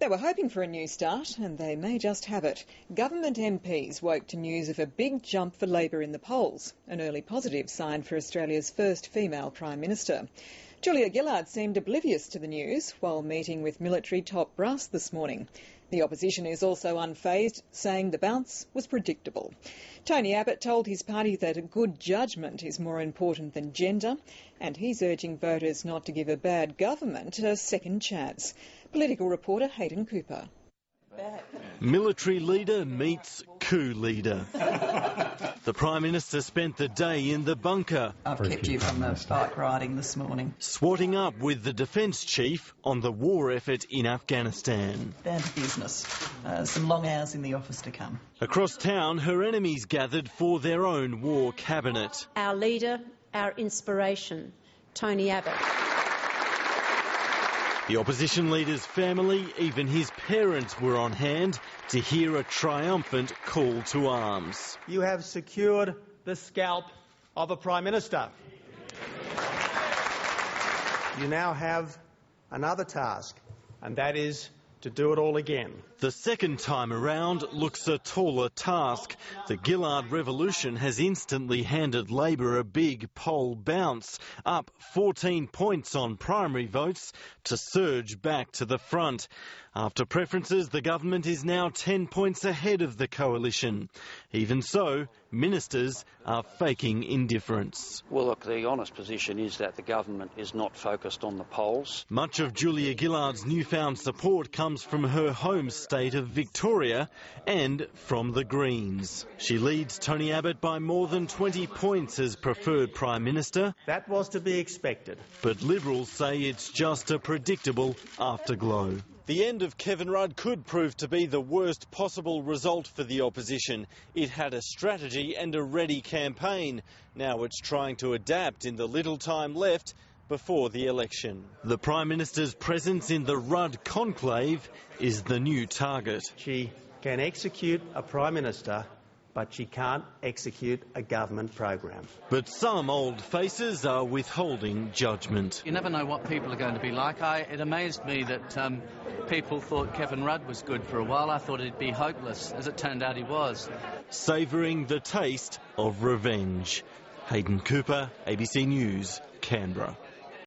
They were hoping for a new start, and they may just have it. Government MPs woke to news of a big jump for Labor in the polls, an early positive sign for Australia's first female Prime Minister. Julia Gillard seemed oblivious to the news while meeting with military top brass this morning. The opposition is also unfazed, saying the bounce was predictable. Tony Abbott told his party that good judgment is more important than gender, and he's urging voters not to give a bad government a second chance. Political reporter Hayden Cooper. Military leader meets coup leader. The Prime Minister spent the day in the bunker. I've kept you from the bike riding this morning. Swatting up with the Defence Chief on the war effort in Afghanistan. Down to business. Some long hours in the office to come. Across town, her enemies gathered for their own war cabinet. Our leader, our inspiration, Tony Abbott. The opposition leader's family, even his parents, were on hand to hear a triumphant call to arms. You have secured the scalp of a Prime Minister. You now have another task, and that is to do it all again. The second time around looks a taller task. The Gillard revolution has instantly handed Labor a big poll bounce, up 14 points on primary votes to surge back to the front. After preferences, the government is now 10 points ahead of the coalition. Even so, ministers are faking indifference. Well, look, the honest position is that the government is not focused on the polls. Much of Julia Gillard's newfound support comes from her home state of Victoria and from the Greens. She leads Tony Abbott by more than 20 points as preferred Prime Minister. That was to be expected. But Liberals say it's just a predictable afterglow. The end of Kevin Rudd could prove to be the worst possible result for the opposition. It had a strategy and a ready campaign. Now it's trying to adapt in the little time left before the election. The Prime Minister's presence in the Rudd conclave is the new target. She can execute a Prime Minister, but she can't execute a government program. But some old faces are withholding judgment. You never know what people are going to be like. It amazed me that people thought Kevin Rudd was good for a while. I thought he'd be hopeless. As it turned out, he was. Savouring the taste of revenge. Hayden Cooper, ABC News, Canberra.